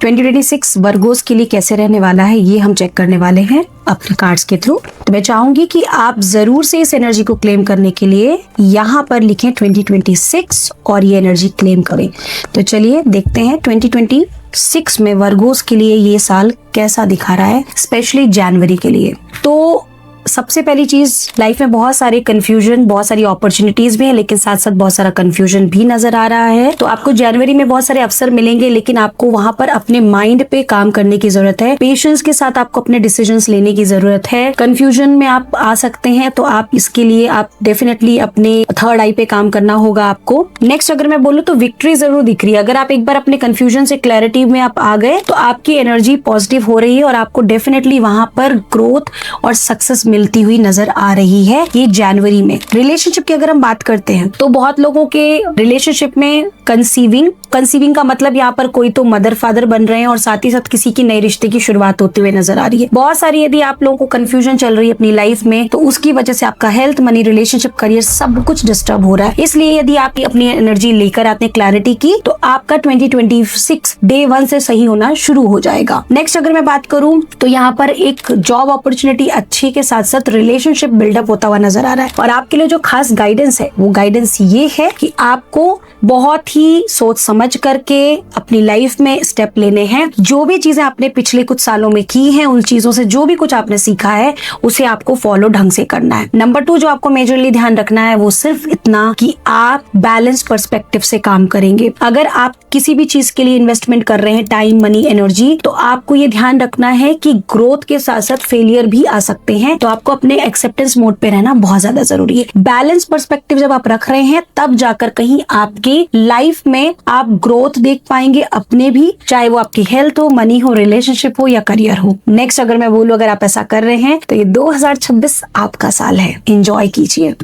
2026 Virgo's के लिए कैसे रहने वाला है ये हम चेक करने वाले हैं अपने कार्ड्स के थ्रू। तो मैं चाहूंगी कि आप जरूर से इस एनर्जी को क्लेम करने के लिए यहाँ पर लिखें 2026 और ये एनर्जी क्लेम करें। तो चलिए देखते हैं 2026 में वर्गोस के लिए ये साल कैसा दिखा रहा है, स्पेशली जनवरी के लिए। तो सबसे पहली चीज, लाइफ में बहुत सारे कंफ्यूजन, बहुत सारी अपॉर्चुनिटीज भी हैं, लेकिन साथ साथ बहुत सारा कंफ्यूजन भी नजर आ रहा है। तो आपको जनवरी में बहुत सारे अवसर मिलेंगे, लेकिन आपको वहां पर अपने माइंड पे काम करने की जरूरत है। पेशेंस के साथ आपको अपने डिसीजंस लेने की जरूरत है। कंफ्यूजन में आप आ सकते हैं, तो आप इसके लिए आप डेफिनेटली अपने थर्ड आई पे काम करना होगा आपको। नेक्स्ट अगर मैं बोलूँ तो विक्ट्री जरूर दिख रही है। अगर आप एक बार अपने कंफ्यूजन से क्लैरिटी में आप आ गए तो आपकी एनर्जी पॉजिटिव हो रही है और आपको डेफिनेटली वहां पर ग्रोथ और सक्सेस मिलती हुई नजर आ रही है ये जनवरी में। रिलेशनशिप की अगर हम बात करते हैं तो बहुत लोगों के रिलेशनशिप में कंसीविंग का मतलब यहाँ पर कोई तो मदर फादर बन रहे हैं और साथ ही साथ किसी की नए रिश्ते की शुरुआत होते हुए नजर आ रही है। बहुत सारी यदि आप लोगों को कंफ्यूजन चल रही है अपनी लाइफ में तो उसकी वजह से आपका हेल्थ, मनी, रिलेशनशिप, करियर सब कुछ डिस्टर्ब हो रहा है। इसलिए यदि आप अपनी एनर्जी लेकर आते हैं क्लैरिटी की तो आपका 2026 डे 1 से सही होना शुरू हो जाएगा। नेक्स्ट अगर मैं बात करूं तो यहाँ पर एक जॉब अपॉर्चुनिटी अच्छी के साथ साथ रिलेशनशिप बिल्डअप होता हुआ नजर आ रहा है। और आपके लिए जो खास गाइडेंस है वो गाइडेंस ये है कि आपको बहुत ही सोच समझ करके अपनी लाइफ में स्टेप लेने हैं। जो भी चीजें आपने पिछले कुछ सालों में की हैं, उन चीजों से जो भी कुछ आपने सीखा है उसे आपको फॉलो ढंग से करना है। नंबर 2 जो आपको मेजरली ध्यान रखना है वो सिर्फ इतना कि आप बैलेंस पर्सपेक्टिव से काम करेंगे। अगर आप किसी भी चीज के लिए इन्वेस्टमेंट कर रहे हैं, टाइम, मनी, एनर्जी, तो आपको ये ध्यान रखना है कि ग्रोथ के साथ साथ फेलियर भी आ सकते हैं। तो आपको अपने एक्सेप्टेंस मोड पे रहना बहुत ज्यादा जरूरी है। बैलेंस पर्सपेक्टिव जब आप रख रहे हैं तब जाकर कहीं आपकी लाइफ में आप ग्रोथ देख पाएंगे अपने भी, चाहे वो आपकी हेल्थ हो, मनी हो, रिलेशनशिप हो या करियर हो। नेक्स्ट अगर मैं बोलूं, अगर आप ऐसा कर रहे हैं तो ये 2026 आपका साल है। एंजॉय कीजिए।